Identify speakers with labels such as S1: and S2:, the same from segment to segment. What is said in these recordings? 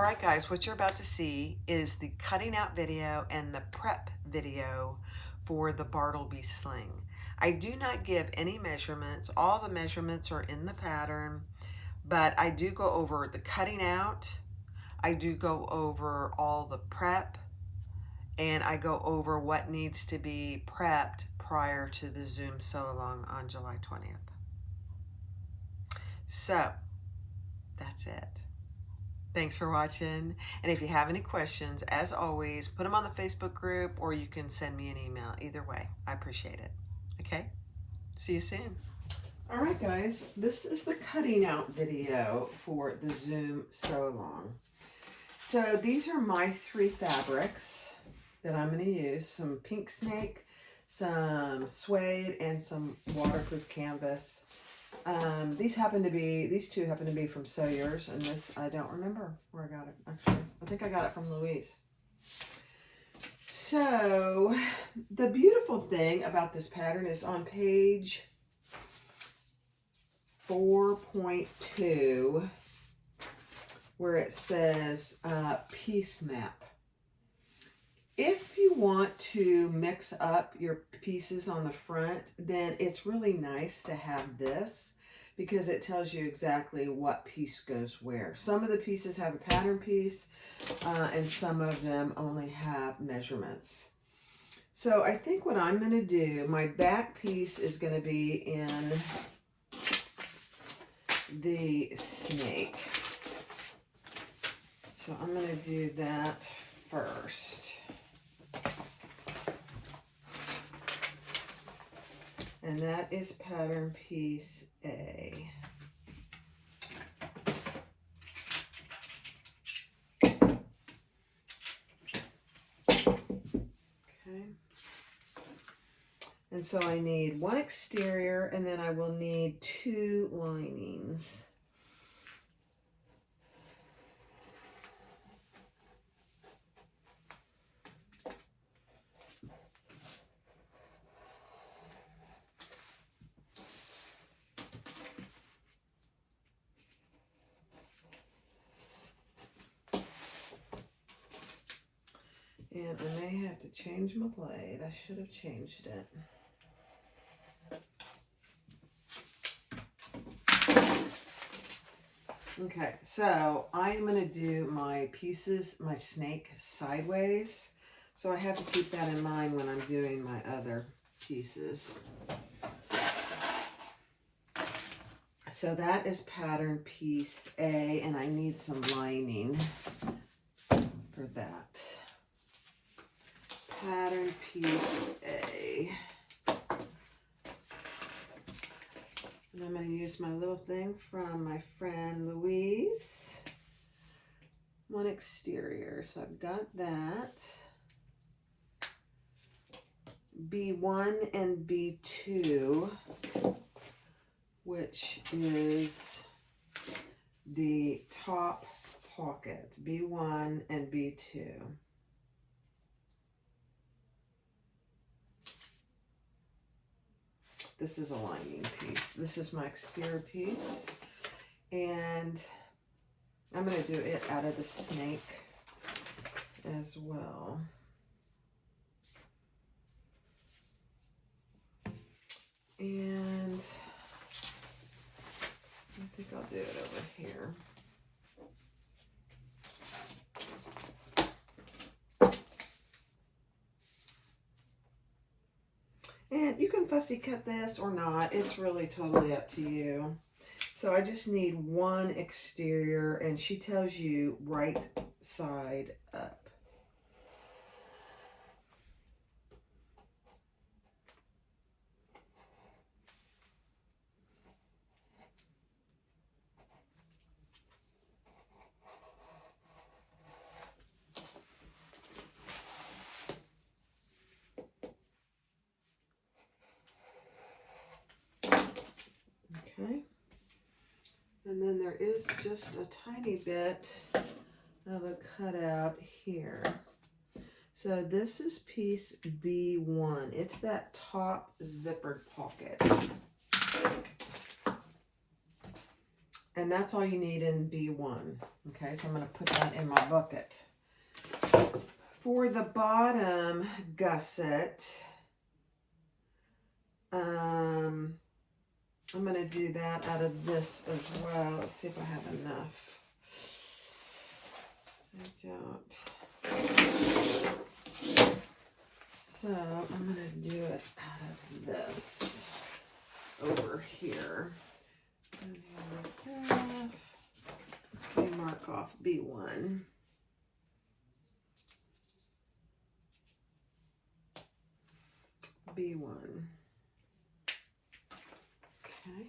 S1: right, guys, what you're about to see is the cutting out video and the prep video for the Bartleby Sling. I do not give any measurements. All the measurements are in the pattern, but I do go over the cutting out. I do go over all the prep, and I go over what needs to be prepped prior to the Zoom sew-along on July 20th. So, that's it. Thanks for watching. And if you have any questions, as always, put them on the Facebook group or you can send me an email. Either way, I appreciate it. Okay? See you soon. All right, guys. This is the cutting out video for the Zoom sew-along. So these are my 3 fabrics that I'm going to use. Some pink snake, some suede, and some waterproof canvas. These two happen to be from Sew Yours, and this, I don't remember where I got it, actually. I think I got it from Louise. So, the beautiful thing about this pattern is on page 4.2, where it says piece map. If you want to mix up your pieces on the front, then it's really nice to have this because it tells you exactly what piece goes where. Some of the pieces have a pattern piece and some of them only have measurements. So I think what I'm going to do, my back piece is going to be in the snake. So I'm going to do that first. And that is pattern piece A. Okay. And so I need 1 exterior, and then I will need 2 linings. And I may have to change my blade. I should have changed it. Okay, so I'm going to do my pieces, my snake sideways. So I have to keep that in mind when I'm doing my other pieces. So that is pattern piece A, and I need some lining for that. Pattern piece A. And I'm going to use my little thing from my friend Louise. 1 exterior. So I've got that. B1 and B2, which is the top pocket. B1 and B2. This is a lining piece. This is my exterior piece. And I'm going to do it out of the snake as well. And I think I'll do it over here. And you can fussy cut this or not. It's really totally up to you. So I just need 1 exterior, and she tells you right side up. Okay, and then there is just a tiny bit of a cutout here. So this is piece B1. It's that top zippered pocket. And that's all you need in B1. Okay, so I'm going to put that in my bucket. For the bottom gusset, I'm going to do that out of this as well. Let's see if I have enough. I don't. So I'm going to do it out of this over here. And here we have, let me mark off B1. B1. Okay.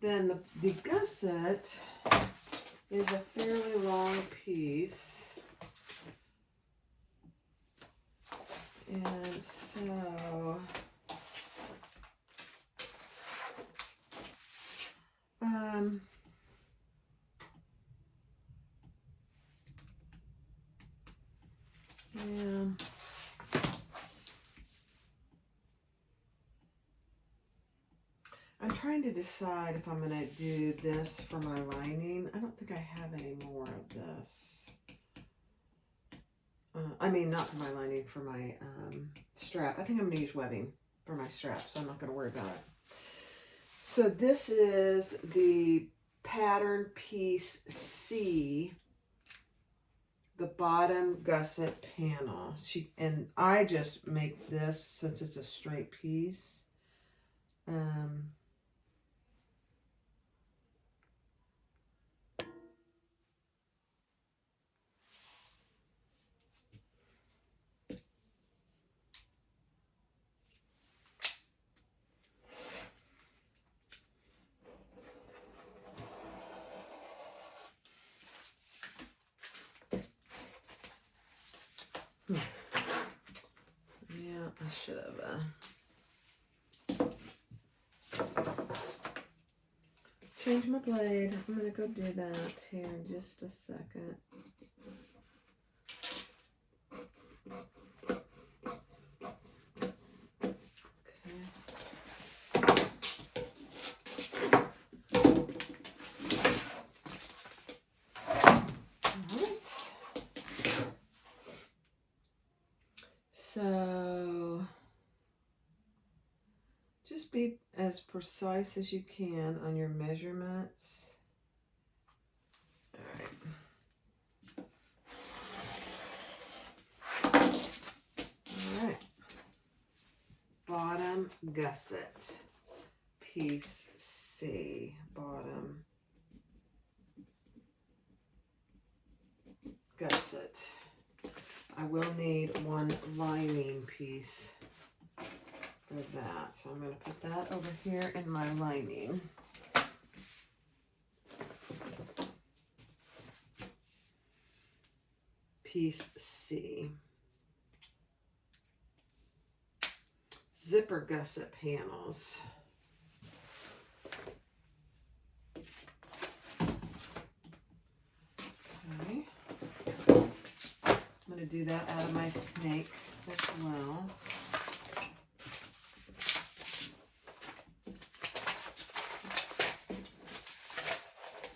S1: Then the gusset is a fairly long piece. And so yeah. I'm trying to decide if I'm going to do this for my lining. I don't think I have any more of this. I mean, not for my lining, for my strap. I think I'm going to use webbing for my strap, so I'm not going to worry about it. So this is the pattern piece C, the bottom gusset panel. And I just make this since it's a straight piece. Yeah, I should have changed my blade. I'm going to go do that here in just a second. So just be as precise as you can on your measurements. All right. Bottom gusset, piece C, bottom gusset. I will need one lining piece for that. So I'm going to put that over here in my lining. Piece C. Zipper gusset panels. Okay. I'm going to do that out of my snake as well.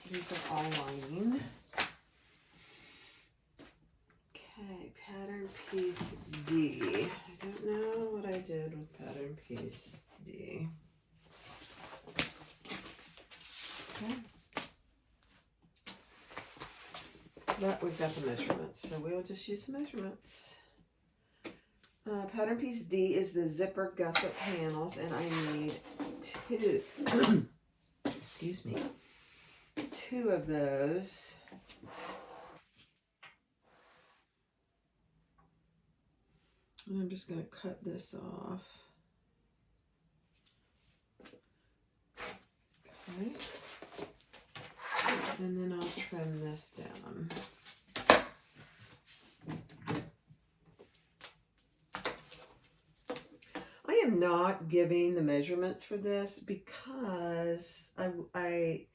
S1: These are all lining. Okay, pattern piece D. I don't know what I did with pattern piece D. Okay. But we've got the measurements, so we'll just use the measurements. Pattern piece D is the zipper gusset panels, and I need two, excuse me, two of those. And I'm just going to cut this off. Okay. And then I'll trim this down. I am not giving the measurements for this because I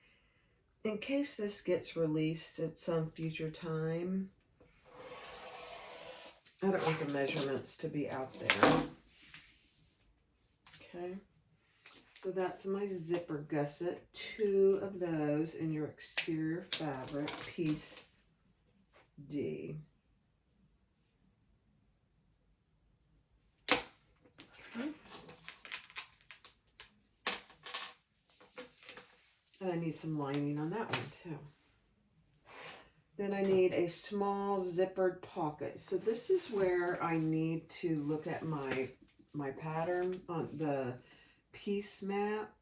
S1: in case this gets released at some future time, I don't want the measurements to be out there. Okay. So that's my zipper gusset, 2 of those in your exterior fabric, piece D. Okay. And I need some lining on that one too. Then I need a small zippered pocket. So this is where I need to look at my pattern on the piece map.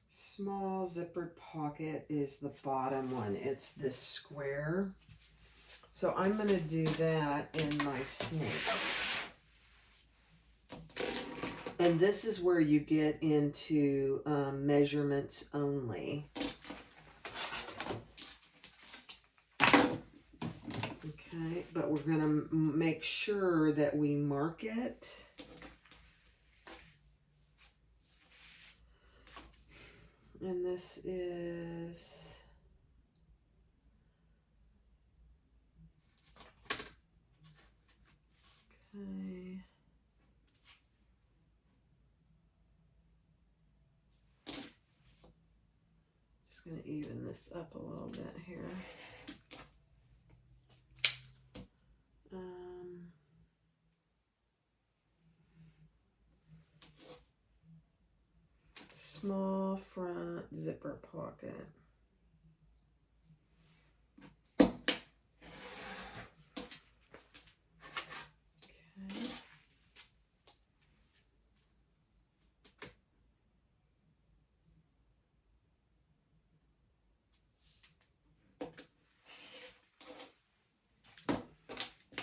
S1: Small zippered pocket is the bottom one. It's this square. So I'm going to do that in my snake. And this is where you get into measurements only. Okay, but we're going to make sure that we mark it. And this is okay. Just going to even this up a little bit here. Small front zipper pocket. Okay.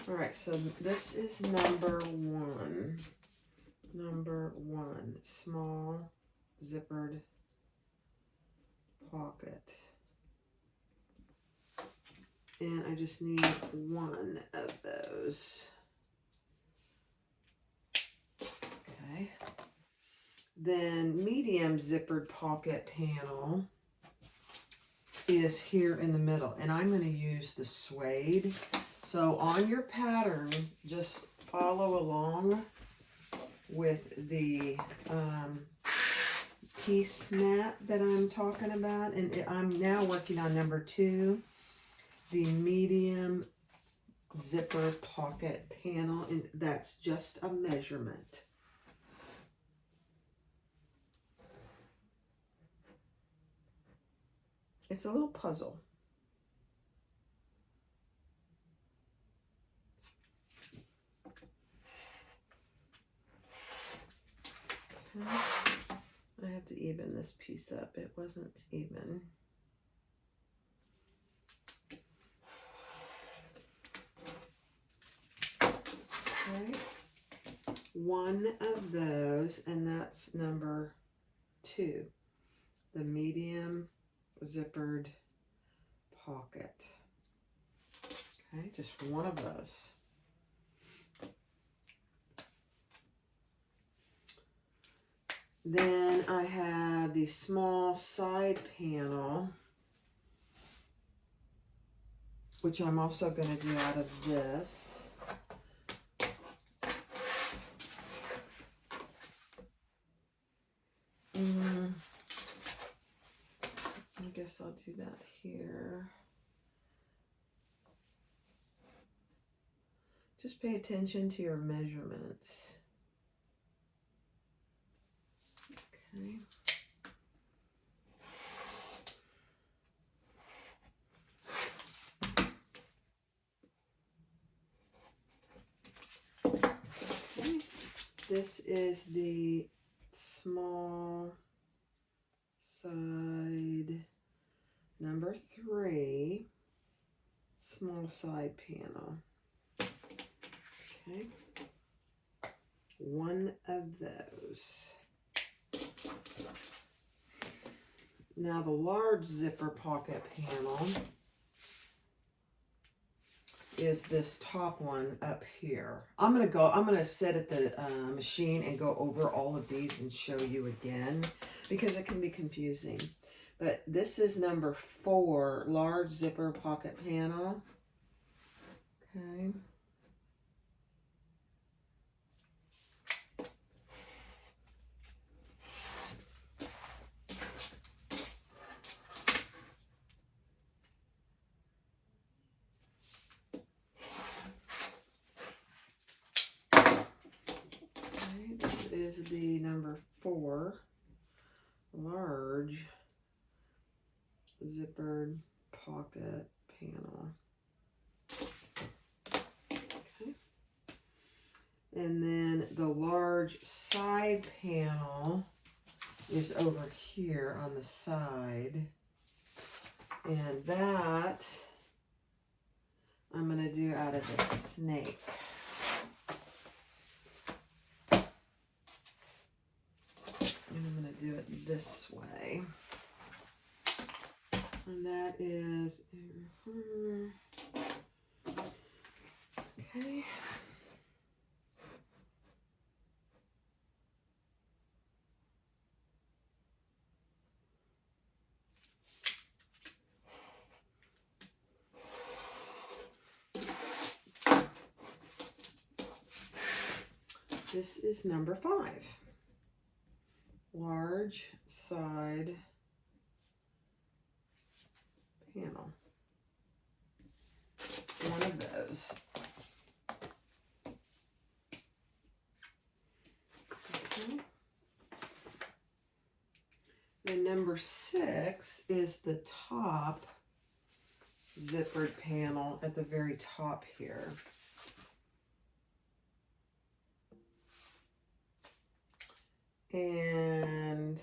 S1: All right, so this is number 1. Number 1, small zippered pocket. And I just need 1 of those. Okay. Then medium zippered pocket panel is here in the middle. And I'm going to use the suede. So on your pattern, just follow along with the piece map that I'm talking about. And I'm now working on number 2, the medium zipper pocket panel. And that's just a measurement. It's a little puzzle. Okay. I have to even this piece up. It wasn't even. Okay. 1 of those, and that's number 2. The medium zippered pocket. Okay, just 1 of those. Then I have the small side panel, which I'm also going to do out of this. I guess I'll do that here. Just pay attention to your measurements. Okay. Okay. This is the small side number 3, small side panel. Okay. 1 of those. Now the large zipper pocket panel is this top one up here. I'm gonna sit at the machine and go over all of these and show you again because it can be confusing. But this is number 4, large zipper pocket panel. Okay. is the number 4 large zippered pocket panel. Okay. And then the large side panel is over here on the side. And that I'm going to do out of the snake. And I'm going to do it this way. And that is, okay. This is number 5. Large side panel. One of those. Okay. Then number 6 is the top zippered panel at the very top here. And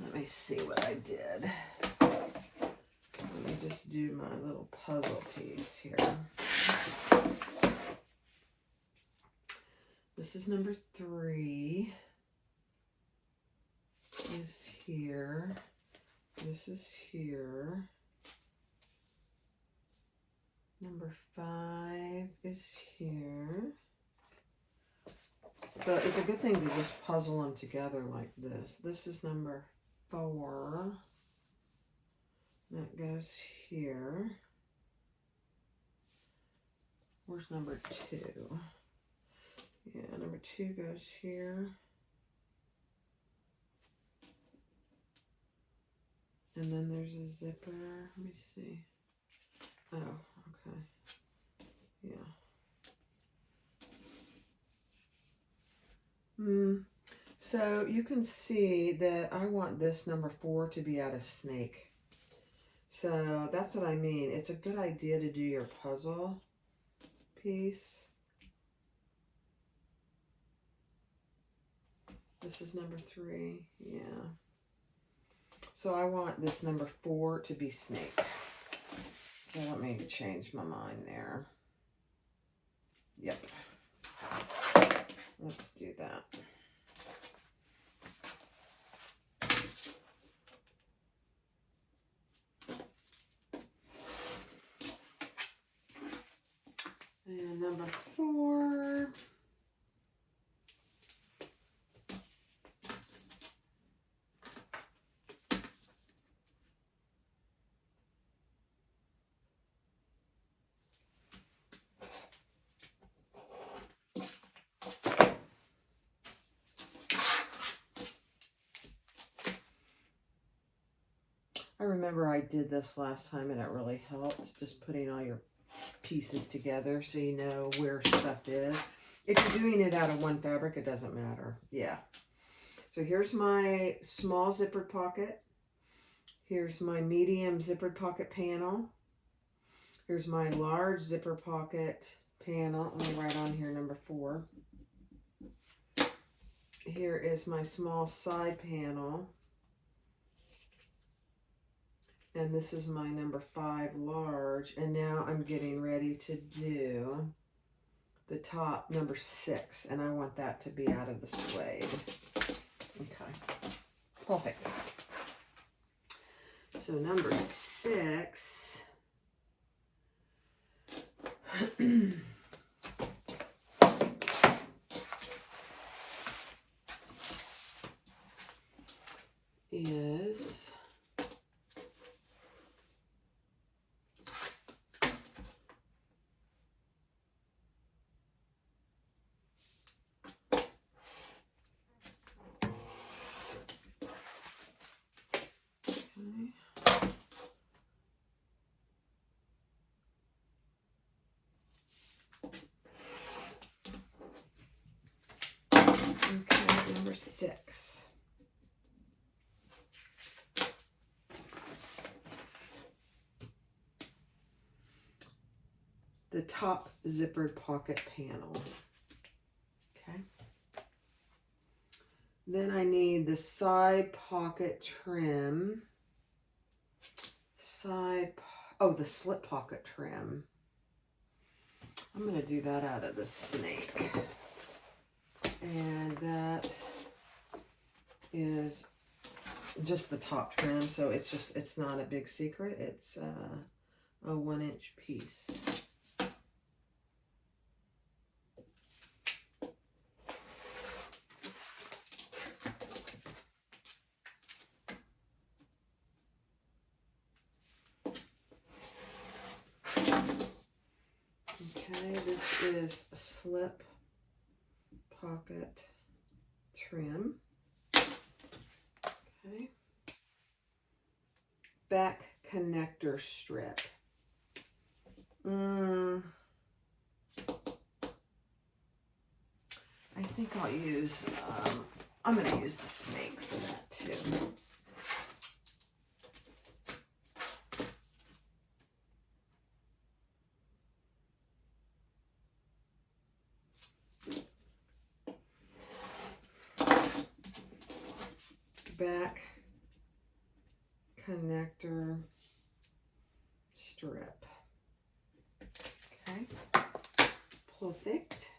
S1: let me see what I did. Let me just do my little puzzle piece here. This is number 3. Is here. This is here. Number 5 is here. So it's a good thing to just puzzle them together like this. This is number 4. That goes here. Where's number 2? Yeah, number 2 goes here. And then there's a zipper. Let me see. Oh, okay. Yeah. So you can see that I want this number 4 to be out of snake. So that's what I mean. It's a good idea to do your puzzle piece. This is number 3. Yeah. So I want this number 4 to be snake. So let me change my mind there. Yep. Let's do that. And number 4. I remember I did this last time and it really helped, just putting all your pieces together so you know where stuff is. If you're doing it out of one fabric, it doesn't matter. Yeah. So here's my small zippered pocket. Here's my medium zippered pocket panel. Here's my large zipper pocket panel. Let me write on here number 4. Here is my small side panel. And this is my number 5 large. And now I'm getting ready to do the top number 6. And I want that to be out of the suede. Okay. Perfect. So number 6. is Number 6. The top zippered pocket panel. Okay. Then I need the side pocket trim. The slip pocket trim. I'm going to do that out of the snake. And that is just the top trim, so it's not a big secret. It's a 1-inch piece. Okay, this is a slip pocket trim. Okay. Back connector strip. I think I'll use, I'm going to use the snake for that too. Back connector strip. Okay, perfect.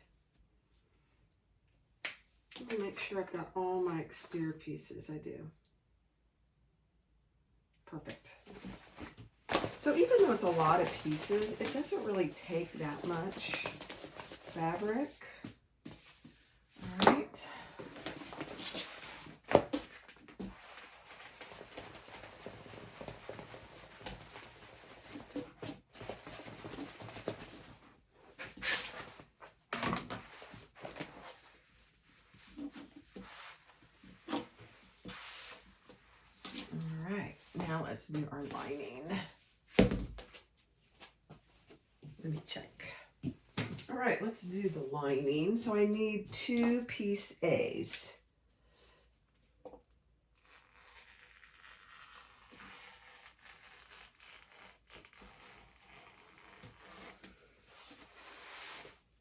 S1: Let me make sure I've got all my exterior pieces. I do. Perfect. So even though it's a lot of pieces, it doesn't really take that much fabric. All right. Now let's do our lining. Let me check. All right, let's do the lining. So I need 2 piece A's.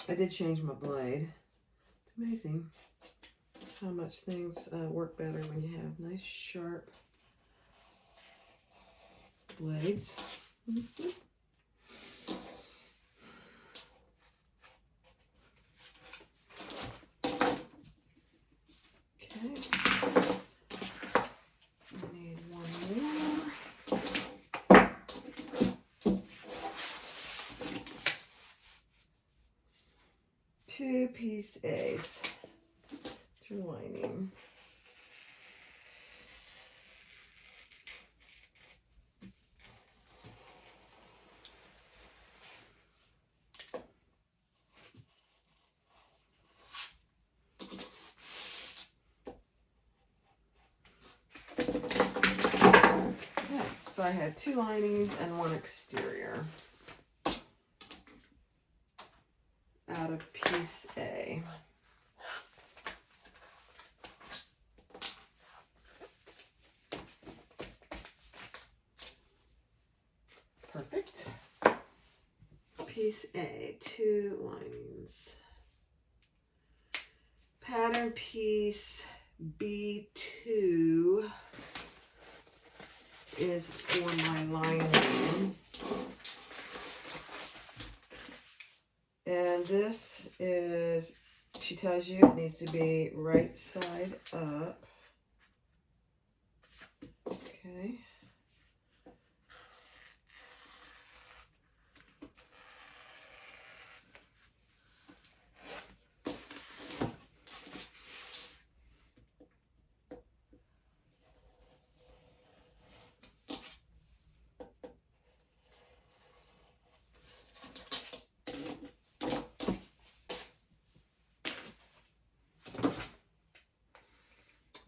S1: I did change my blade. It's amazing how much things work better when you have nice sharp blades. Mm-hmm. Okay. I need one more. 2 piece A's. Your lining. So I had 2 linings and 1 exterior out of piece A. Perfect. Piece A, 2 linings. Pattern piece B2 is for my lining. And this is, she tells you it needs to be right side up. Okay.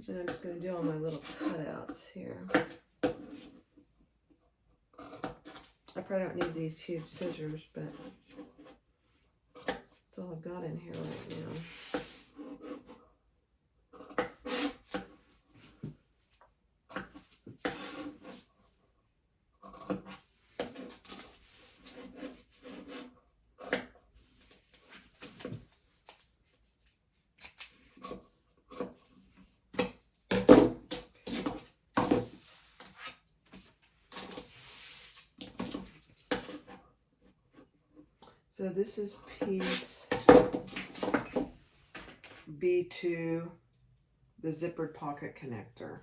S1: Then I'm just going to do all my little cutouts here. I probably don't need these huge scissors, but that's all I've got in here right now. So this is piece B2, the zippered pocket connector.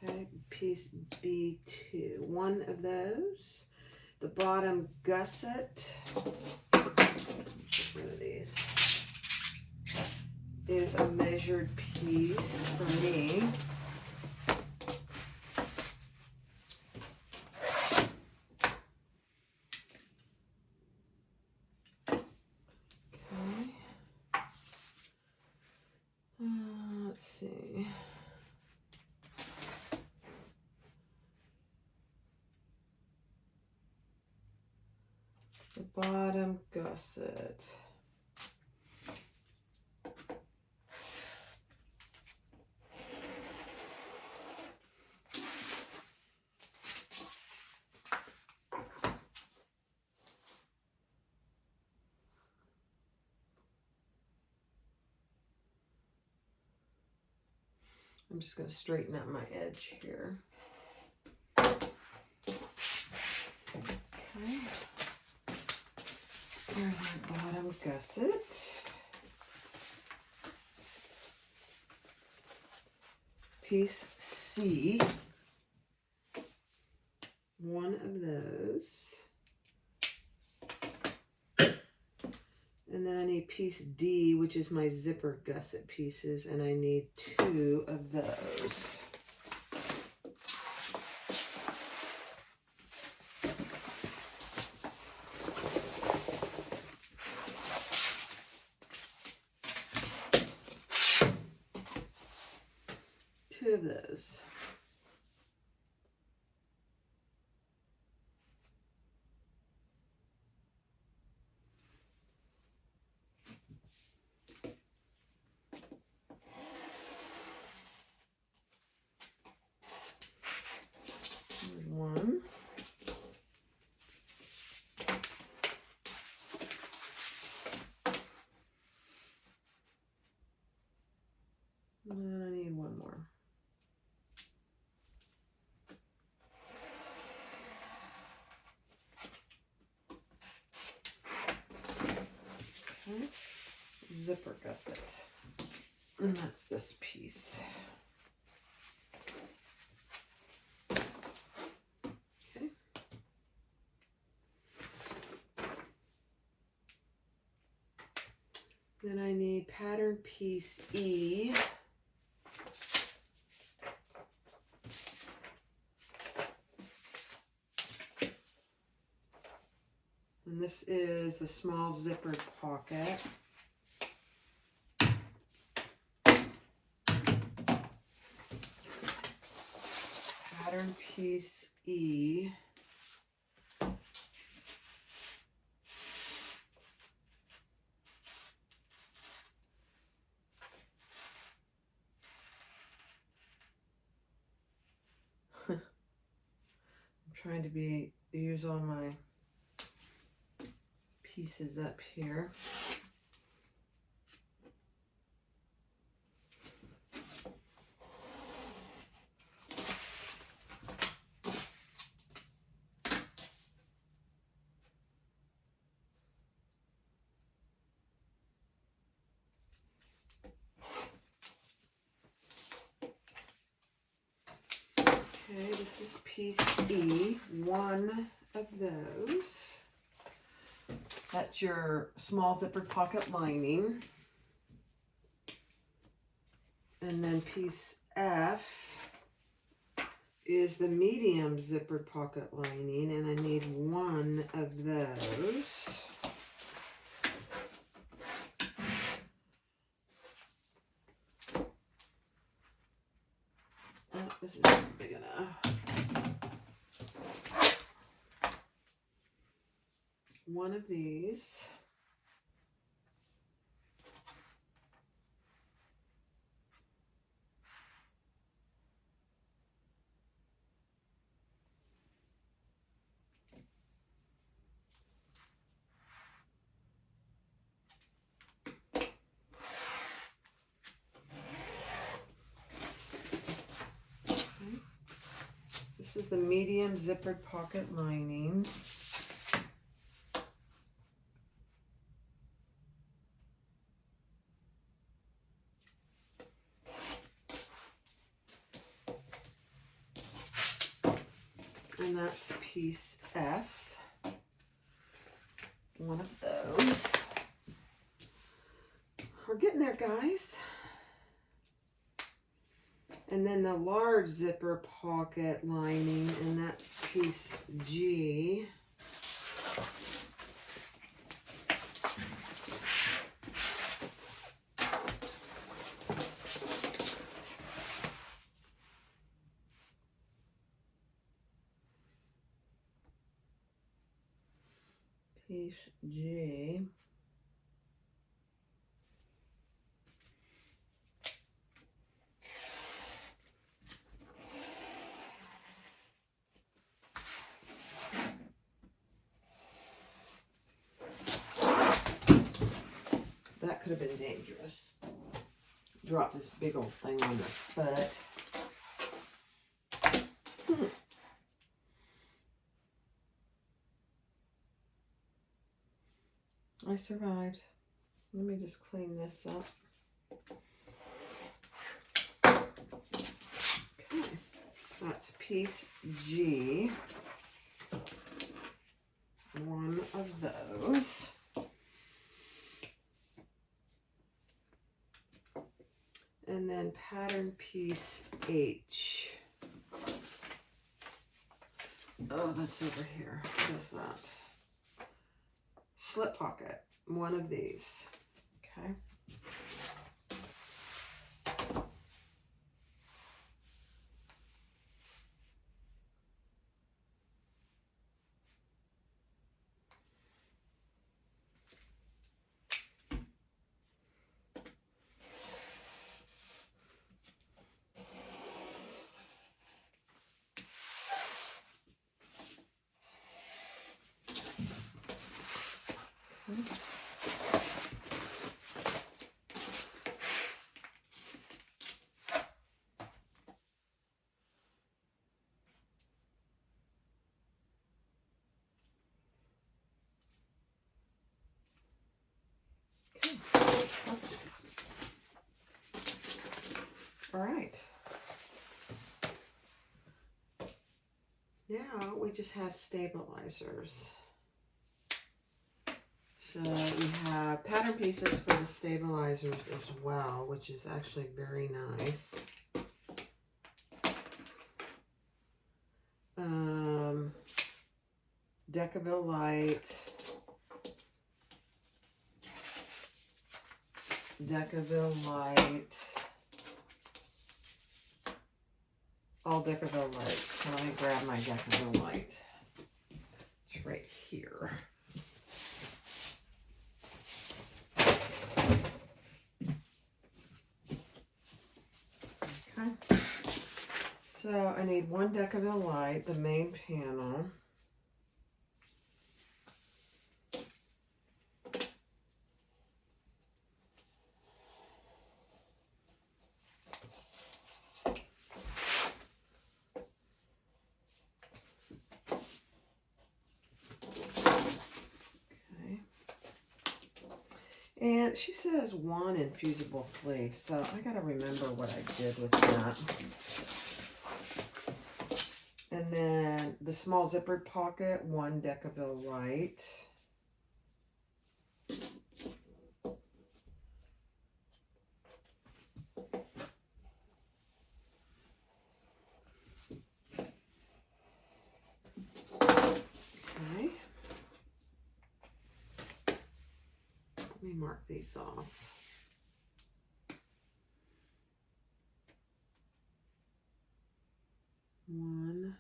S1: Okay, piece B2, one of those. The bottom gusset, get rid of these, is a measured piece for me. Let's see. The bottom gusset. I'm just going to straighten out my edge here. Okay. Here's my bottom gusset. Piece C. One of those. And then I need piece D, which is my zipper gusset pieces, and I need 2 of those. Two of those. Here's one. And then I need one more. Okay. Zipper gusset. And that's this piece. Okay. Then I need pattern piece E. And this is the small zippered pocket. Pattern piece E. I'm trying to use all my pieces up here. Okay, this is piece E, one of those. That's your small zippered pocket lining. And then piece F is the medium zippered pocket lining, and I need one of those. Oh, this is not big enough. One of these. This is the medium zippered pocket lining. And that's piece F. One of those. We're getting there, guys. And then the large zipper pocket lining, and that's piece G. Piece G. That could have been dangerous. Drop this big old thing on your foot. I survived. Let me just clean this up. Okay, that's piece G. One of those. And then pattern piece H. Oh, that's over here. What is that? Slip pocket. One of these. Okay. All right. Now we just have stabilizers. So we have pattern pieces for the stabilizers as well, which is actually very nice. Decaville Light. Decaville Light. All Decaville Lights. So let me grab my Decaville Light. It's right here. Okay. So I need one Decaville Light, the main panel. And she says one infusible fleece, so I gotta remember what I did with that. And then the small zippered pocket, one Decaville Light. Okay. Let me mark these off. One.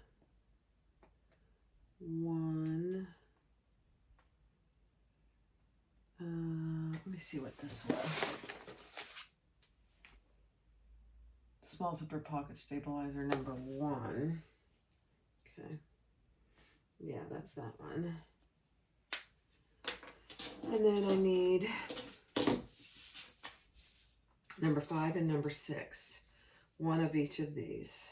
S1: Let me see what this was. Small zipper pocket stabilizer number 1. Okay. Yeah, that's that one. And then I need number 5 and number 6. One of each of these.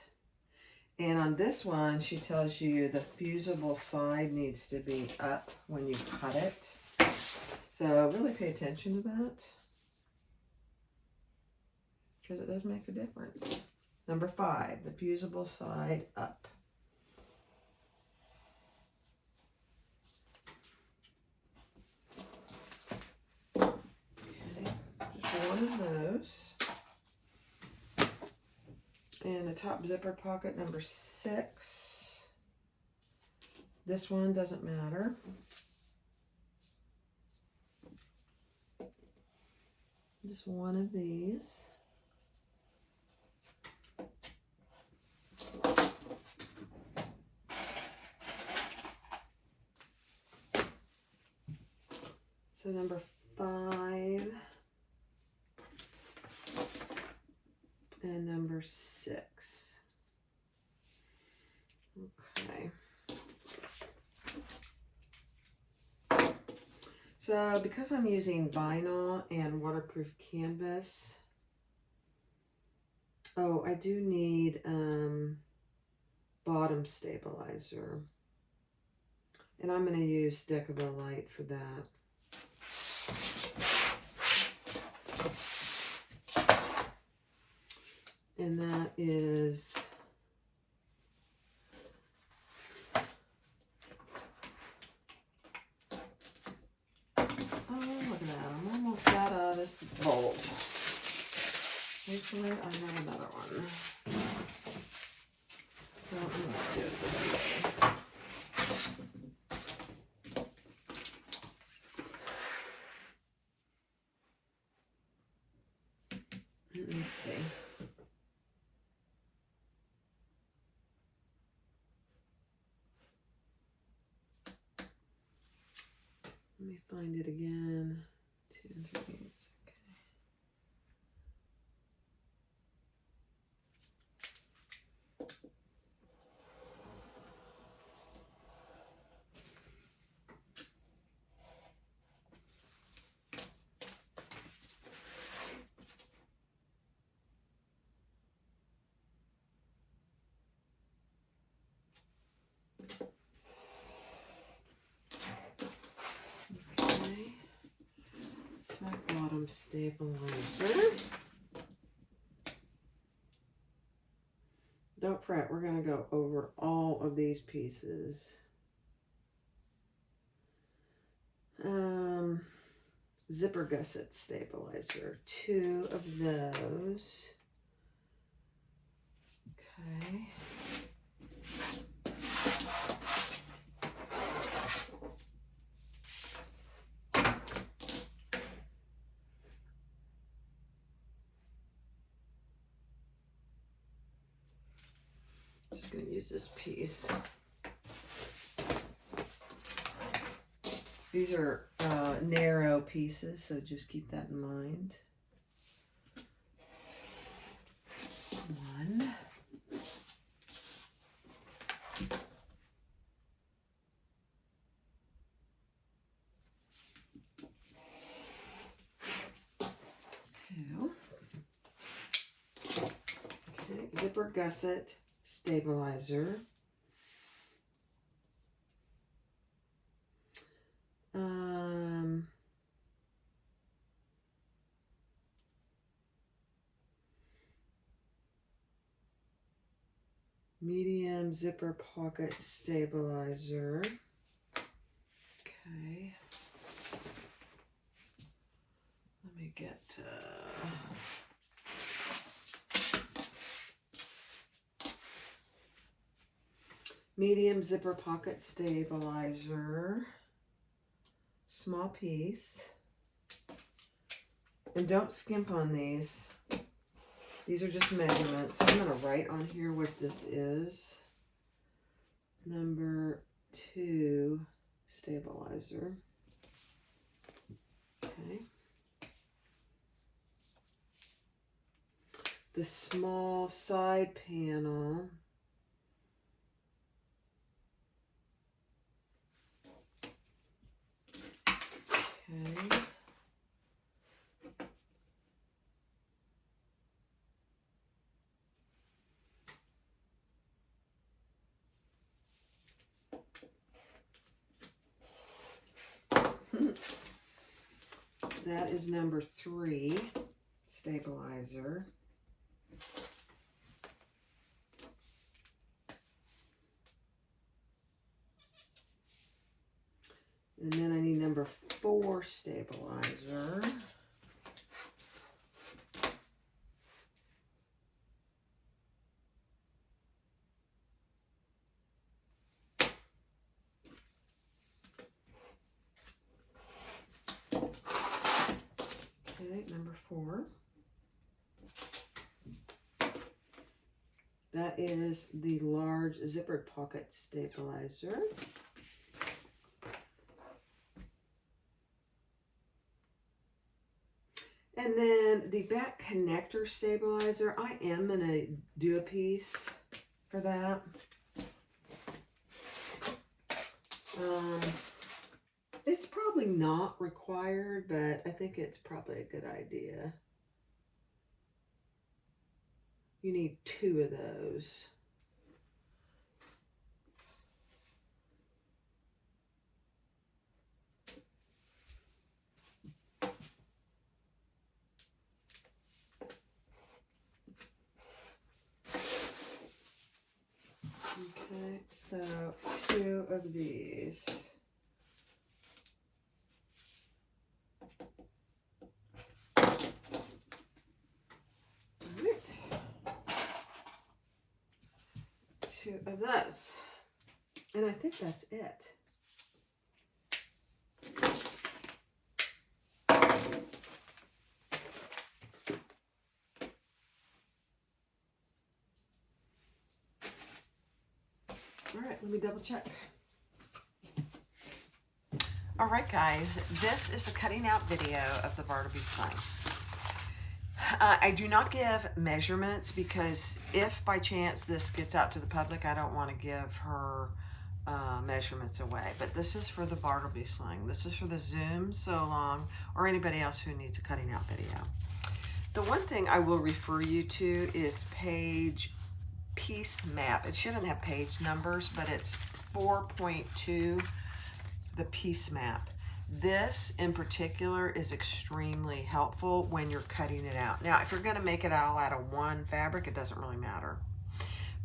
S1: And on this one, she tells you the fusible side needs to be up when you cut it. So really pay attention to that, because it does make a difference. Number 5, the fusible side up. one of those. And the top zipper pocket, number 6. This one doesn't matter. Just one of these. So number 5 and number 6. Okay. So because I'm using vinyl and waterproof canvas, oh, I do need bottom stabilizer. And I'm going to use Decibel for that. And that is look at that. I'm almost out of this bolt. Hopefully I have another one. So I'm going to do it this way. Let me see. Let me find it again. 2 and 3. Okay. It's my bottom stabilizer. Don't fret, we're going to go over all of these pieces. Zipper gusset stabilizer, 2 of those. Okay. Just going to use this piece. These are narrow pieces, so just keep that in mind. 1. Okay, zipper gusset stabilizer. Medium zipper pocket stabilizer. Okay. Let me get medium zipper pocket stabilizer. Small piece. And don't skimp on these. These are just measurements. So I'm going to write on here what this is. Number 2 stabilizer. Okay. The small side panel. Okay. That is number 3 stabilizer. And then I need number 4 stabilizer. That is the large zippered pocket stabilizer. And then the back connector stabilizer, I am going to do a piece for that. It's probably not required, but I think it's probably a good idea. You need 2 of those. Okay, so 2 of these. Alright. 2 of those. And I think that's it. All right, let me double check. All right, guys, this is the cutting out video of the Bartleby Sling. I do not give measurements because if by chance this gets out to the public, I don't want to give her measurements away. But this is for the Bartleby Sling. This is for the Zoom So Long or anybody else who needs a cutting out video. The one thing I will refer you to is piece map. It shouldn't have page numbers, but it's 4.2, the piece map. This in particular is extremely helpful when you're cutting it out. Now, if you're going to make it all out of one fabric, it doesn't really matter.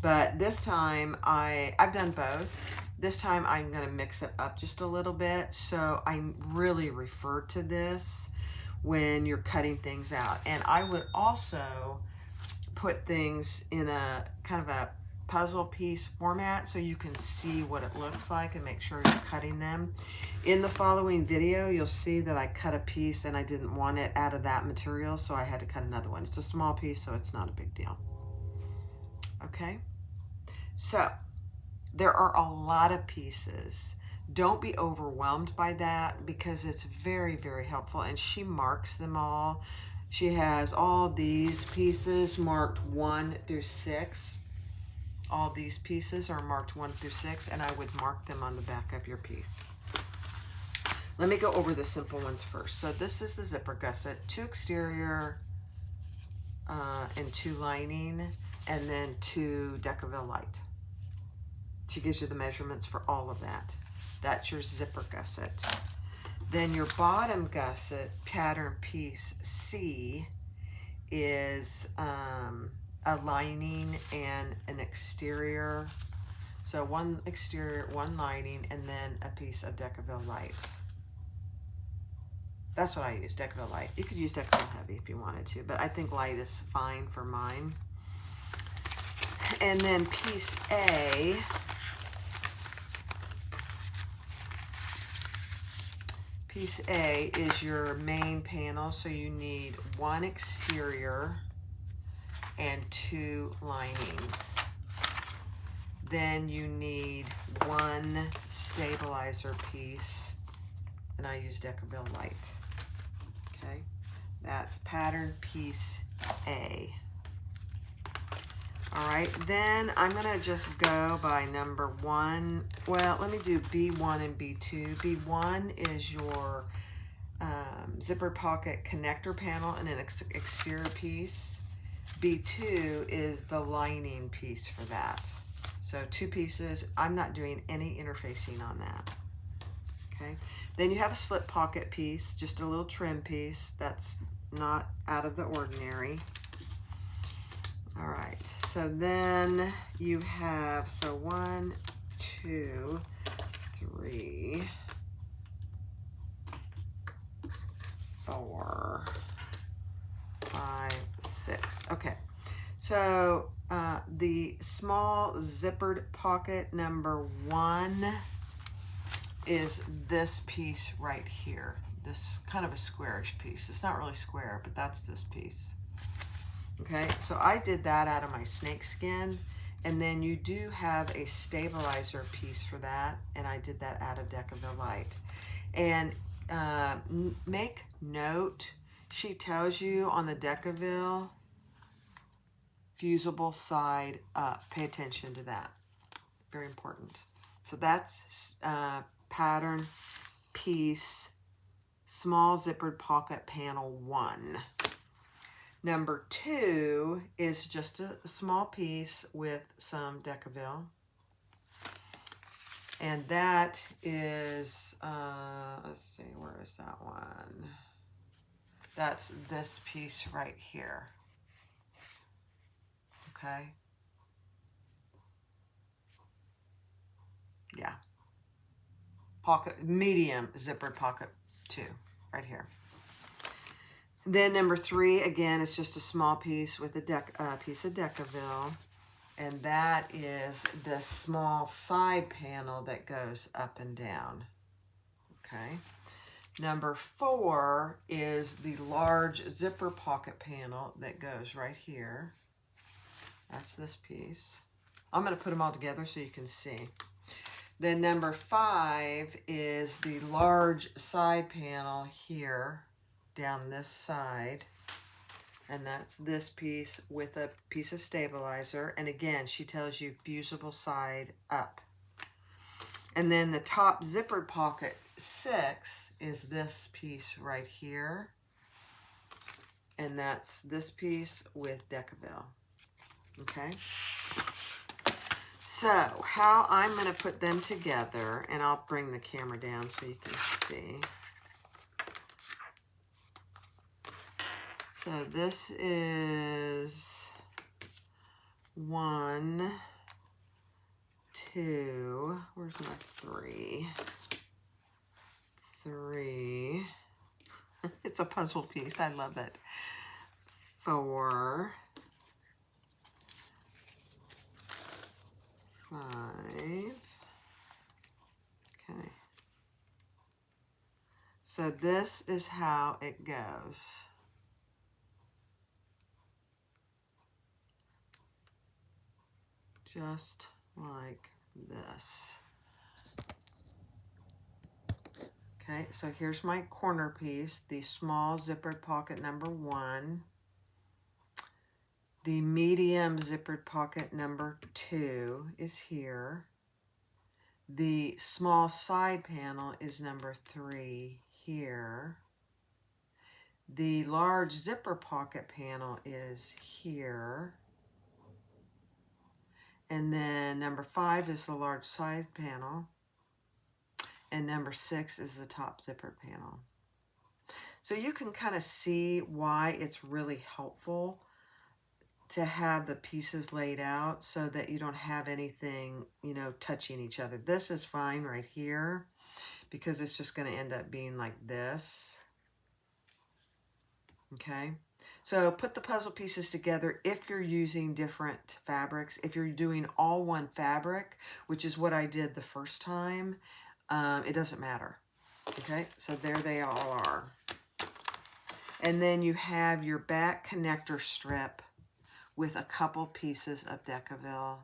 S1: But this time, I've done both. This time I'm going to mix it up just a little bit. So I really refer to this when you're cutting things out. And I would also put things in a kind of a puzzle piece format so you can see what it looks like and make sure you're cutting them. In the following video, you'll see that I cut a piece and I didn't want it out of that material, so I had to cut another one. It's a small piece, so it's not a big deal. Okay, so there are a lot of pieces. Don't be overwhelmed by that because it's very, very helpful, and she marks them all. She has all these pieces marked 1 through 6. All these pieces are marked 1 through 6, and I would mark them on the back of your piece. Let me go over the simple ones first. So this is the zipper gusset, 2 exterior and 2 lining, and then 2 Decaville light. She gives you the measurements for all of that. That's your zipper gusset. Then your bottom gusset, pattern piece C, is a lining and an exterior. So 1 exterior, 1 lining, and then a piece of Decaville light. That's what I use, Decaville light. You could use Decaville heavy if you wanted to, but I think light is fine for mine. And then piece A, piece A is your main panel, so you need 1 exterior and 2 linings. Then you need 1 stabilizer piece, and I use Decaville light. Okay, that's pattern piece A. All right, then I'm gonna just go by number 1. Well, let me do B1 and B2. B1 is your zipper pocket connector panel and an exterior piece. B2 is the lining piece for that. So 2 pieces. I'm not doing any interfacing on that. Okay, then you have a slip pocket piece, just a little trim piece that's not out of the ordinary. All right, so then you have, so 1, 2, 3, 4, 5, 6. Okay, so the small zippered pocket number 1 is this piece right here. This kind of a squarish piece. It's not really square, but that's this piece. Okay, so I did that out of my snake skin, And then you do have a stabilizer piece for that, and I did that out of Decaville Light. And make note, she tells you on the Decaville, fusible side up. Pay attention to that. Very important. So that's pattern piece, small zippered pocket panel 1. Number 2 is just a small piece with some Decaville. And that is, let's see, where is that one? That's this piece right here. Okay. Yeah. Pocket, medium zippered pocket 2, right here. Then number 3, again, is just a small piece with a piece of Decaville. And that is the small side panel that goes up and down. Okay. Number 4 is the large zipper pocket panel that goes right here. That's this piece. I'm going to put them all together so you can see. Then number 5 is the large side panel here down this side. And that's this piece with a piece of stabilizer. And again, she tells you fusible side up. And then the top zippered pocket 6 is this piece right here. And that's this piece with Decaville. Okay. So how I'm going to put them together, and I'll bring the camera down so you can see. So this is 1, 2, where's my 3? 3. It's a puzzle piece. I love it. 4, 5. Okay. So this is how it goes. Just like this. Okay, so here's my corner piece, the small zippered pocket number 1, the medium zippered pocket number 2 is here, the small side panel is number 3 here, the large zipper pocket panel is here, and then number 5 is the large side panel, and number 6 is the top zipper panel. So you can kind of see why it's really helpful to have the pieces laid out so that you don't have anything, you know, touching each other. This is fine right here because it's just going to end up being like this. Okay. So put the puzzle pieces together if you're using different fabrics. If you're doing all one fabric, which is what I did the first time, it doesn't matter. Okay, so there they all are. And then you have your back connector strip with a couple pieces of Decaville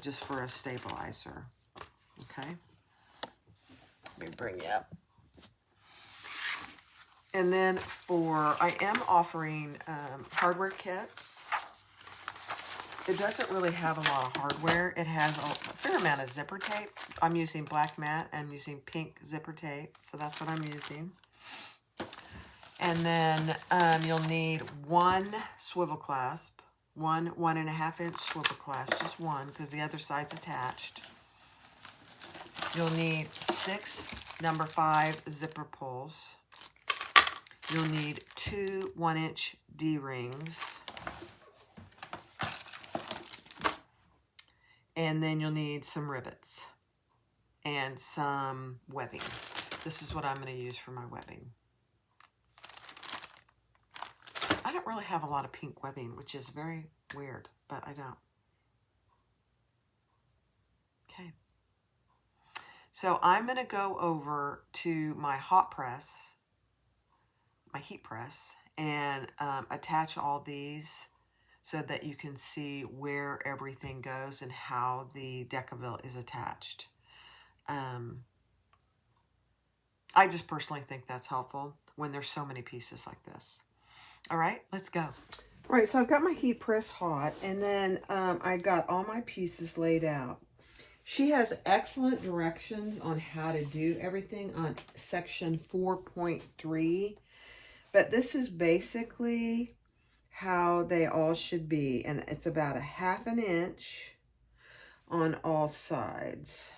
S1: just for a stabilizer. Okay, let me bring you up. And then I am offering hardware kits. It doesn't really have a lot of hardware. It has a fair amount of zipper tape. I'm using black matte. I'm using pink zipper tape. So that's what I'm using. And then you'll need 1 swivel clasp, 1.5 inch swivel clasp, just one because the other side's attached. You'll need 6 number 5 zipper pulls. You'll need 2 1-inch D-rings. And then you'll need some rivets and some webbing. This is what I'm going to use for my webbing. I don't really have a lot of pink webbing, which is very weird, but I don't. Okay. So I'm going to go over to my hot press, my heat press, and attach all these so that you can see where everything goes and how the decaville is attached. I just personally think that's helpful when there's so many pieces like this. All right, let's go. All right, so I've got my heat press hot, and then I've got all my pieces laid out. She has excellent directions on how to do everything on section 4.3, but this is basically how they all should be, and it's about a 1/2 inch on all sides.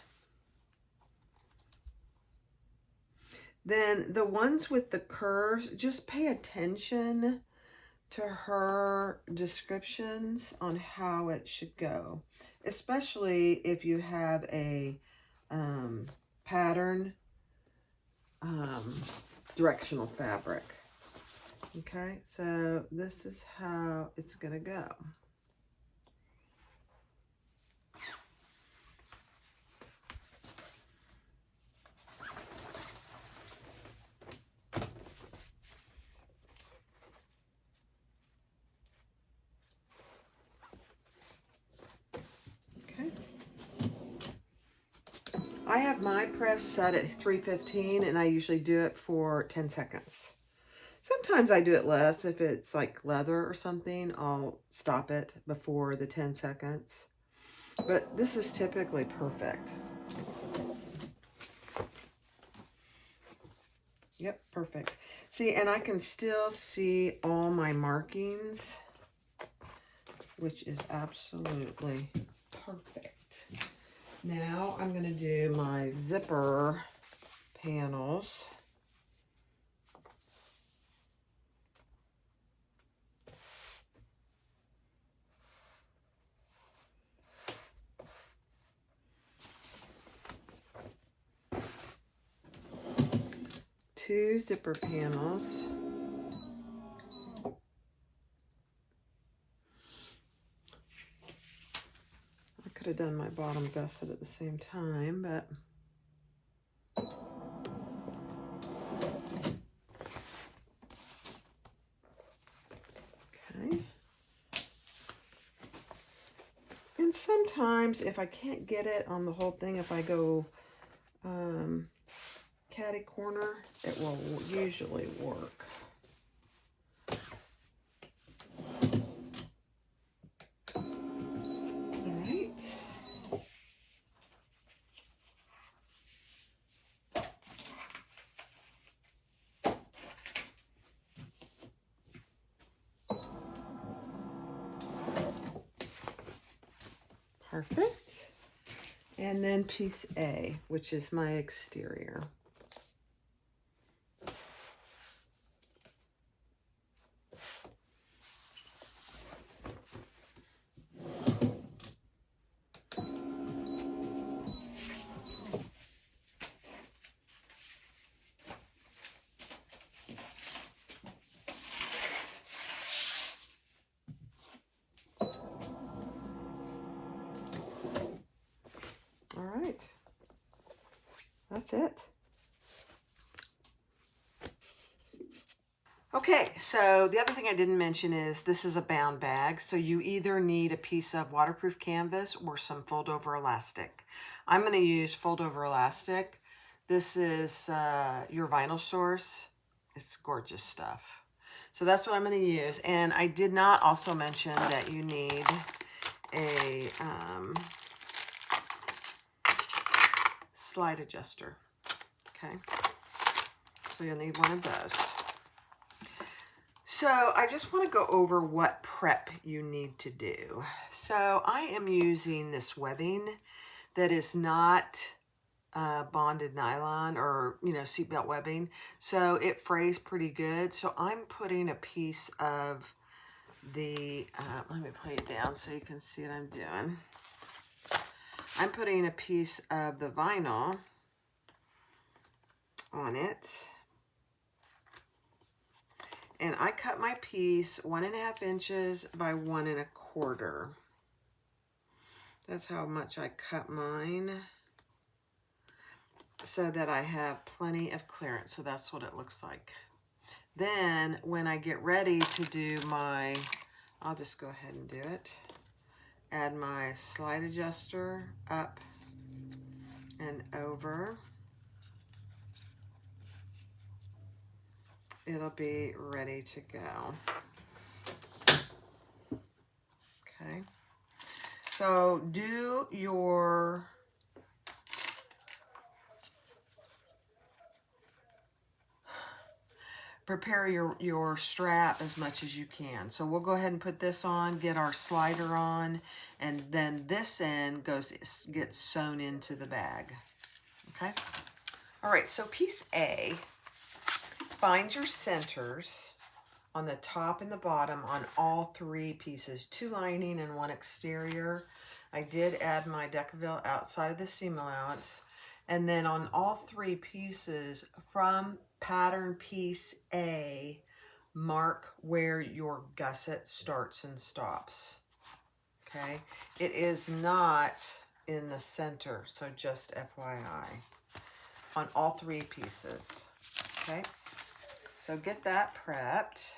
S1: Then the ones with the curves, just pay attention to her descriptions on how it should go, especially if you have a pattern directional fabric. Okay, so this is how it's gonna go. I have my press set at 315, and I usually do it for 10 seconds. Sometimes I do it less. If it's like leather or something, I'll stop it before the 10 seconds. But this is typically perfect. Yep, perfect. See, and I can still see all my markings, which is absolutely perfect. Now I'm going to do my zipper panels. Two zipper panels. I could have done my bottom gusset at the same time, but okay. And sometimes if I can't get it on the whole thing, if I go catty corner, it will usually work. All right. Perfect. And then piece A, which is my exterior. All right. That's it. Okay, so the other thing I didn't mention is this is a bound bag, so you either need a piece of waterproof canvas or some fold over elastic. I'm going to use fold over elastic. This is your Vinyl Source. It's gorgeous stuff. So that's what I'm going to use. And I did not also mention that you need a slide adjuster. Okay, so you'll need one of those. So I just want to go over what prep you need to do. So I am using this webbing that is not bonded nylon or, seatbelt webbing. So it frays pretty good. So I'm putting a piece of the, let me put it down so you can see what I'm doing. I'm putting a piece of the vinyl on it. And I cut my piece 1.5 inches by 1 1/4. That's how much I cut mine, so that I have plenty of clearance. So that's what it looks like. Then when I get ready to do my I'll just go ahead and do it. Add my slide adjuster up and over. It'll be ready to go. Okay. So do your prepare your strap as much as you can. So we'll go ahead and put this on, get our slider on, and then this end gets sewn into the bag. Okay. All right, so piece A, find your centers on the top and the bottom on all 3 pieces, 2 lining and 1 exterior. I did add my Decaville outside of the seam allowance. And then on all 3 pieces from pattern piece A, mark where your gusset starts and stops. Okay, it is not in the center, so just FYI on all 3 pieces. Okay, so get that prepped.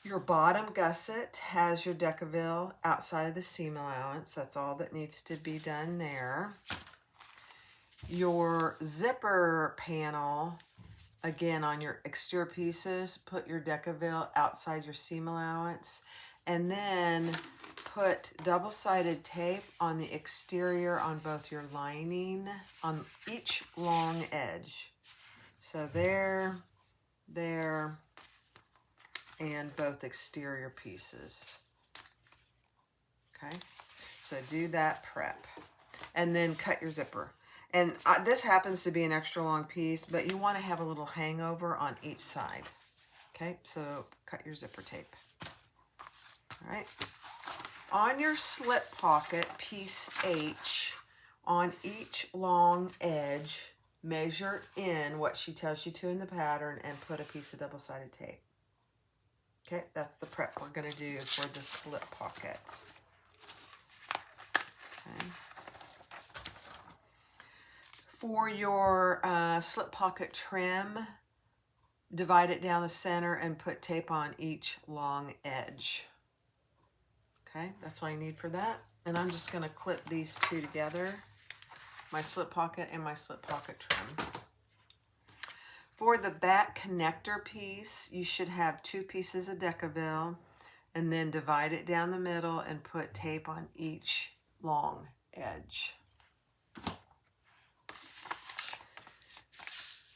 S1: Your bottom gusset has your Decaville outside of the seam allowance. That's all that needs to be done there. Your zipper panel, again on your exterior pieces, put your Decaville outside your seam allowance, and then put double-sided tape on the exterior on both your lining, on each long edge. So there, and both exterior pieces. Okay, so do that prep. And then cut your zipper. And this happens to be an extra long piece, but you want to have a little hangover on each side. Okay, so cut your zipper tape. All right. On your slip pocket, piece H, on each long edge, measure in what she tells you to in the pattern and put a piece of double-sided tape. Okay, that's the prep we're going to do for the slip pocket. Okay. For your slip pocket trim, divide it down the center and put tape on each long edge. Okay, that's all you need for that. And I'm just going to clip these 2 together, my slip pocket and my slip pocket trim. For the back connector piece, you should have 2 pieces of Decaville and then divide it down the middle and put tape on each long edge.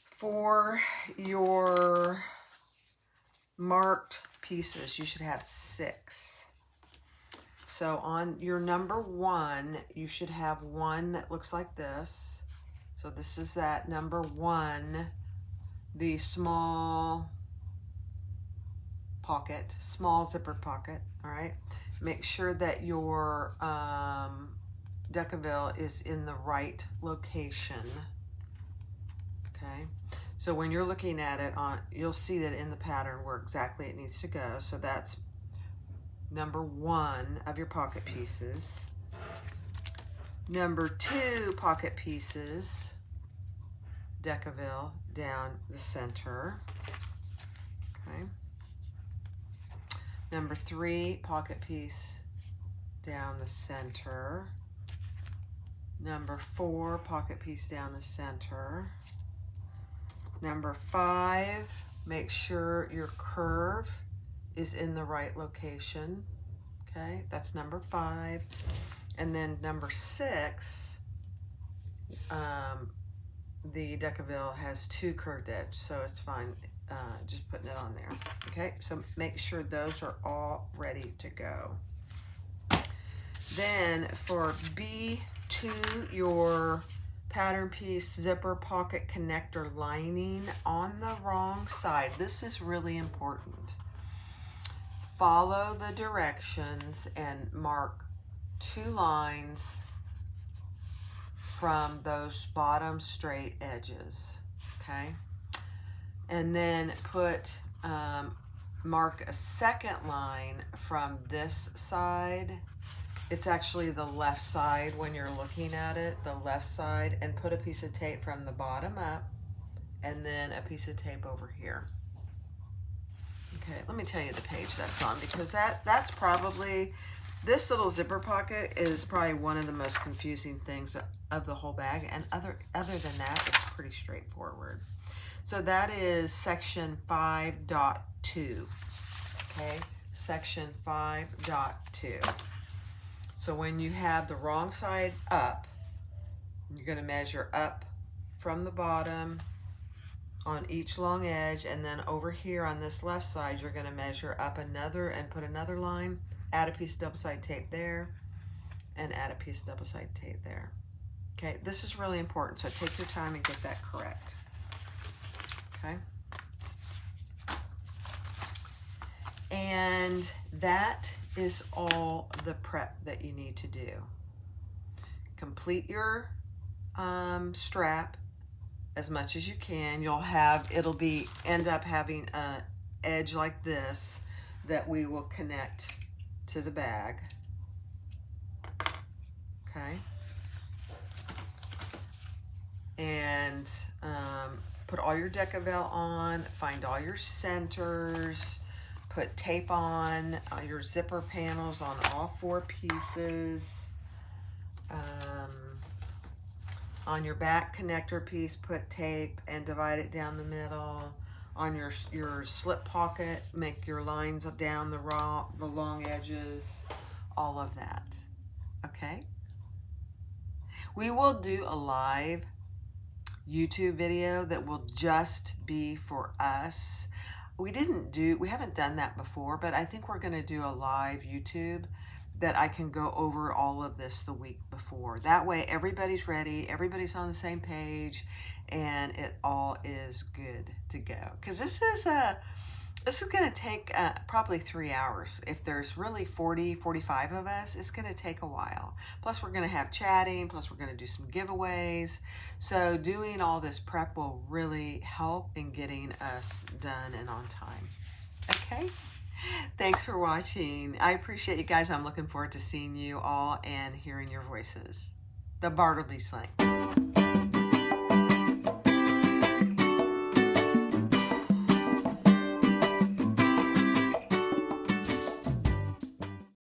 S1: For your marked pieces, you should have 6. So on your number 1, you should have one that looks like this. So this is that number 1. The small pocket, small zipper pocket, all right? Make sure that your Decaville is in the right location, okay? So when you're looking at it, you'll see that in the pattern where exactly it needs to go. So that's number 1 of your pocket pieces. Number 2 pocket pieces, Decaville down the center. Okay. Number 3 pocket piece down the center. Number 4 pocket piece down the center. Number 5, make sure your curve is in the right location. Okay, that's number 5. And then number 6, the Decaville has 2 curved edges, so it's fine just putting it on there. Okay, so make sure those are all ready to go. Then for B2, your pattern piece zipper pocket connector lining on the wrong side. This is really important. Follow the directions and mark 2 lines from those bottom straight edges, okay? And then mark a second line from this side. It's actually the left side when you're looking at it, the left side, and put a piece of tape from the bottom up and then a piece of tape over here. Okay, let me tell you the page that's on, because that's probably, this little zipper pocket is probably one of the most confusing things of the whole bag, and other than that, it's pretty straightforward. So that is section 5.2, okay? Section 5.2. So when you have the wrong side up, you're gonna measure up from the bottom on each long edge, and then over here on this left side, you're gonna measure up another and put another line, add a piece of double-sided tape there, and add a piece of double-sided tape there. Okay, this is really important, so take your time and get that correct. Okay. And that is all the prep that you need to do. Complete your strap as much as you can. You'll have, end up having an edge like this that we will connect to the bag. Okay. And put all your Decavel on, find all your centers, put tape on your zipper panels on all 4 pieces. On your back connector piece, put tape and divide it down the middle. On your slip pocket, make your lines down the long edges, all of that. Okay? We will do a live YouTube video that will just be for us. We haven't done that before, but I think we're gonna do a live YouTube that I can go over all of this the week before. That way everybody's ready, everybody's on the same page, and it all is good to go. Because this is gonna take probably 3 hours. If there's really 40, 45 of us, it's gonna take a while. Plus we're gonna have chatting, plus we're gonna do some giveaways. So doing all this prep will really help in getting us done and on time. Okay? Thanks for watching. I appreciate you guys. I'm looking forward to seeing you all and hearing your voices. The Bartleby Sling.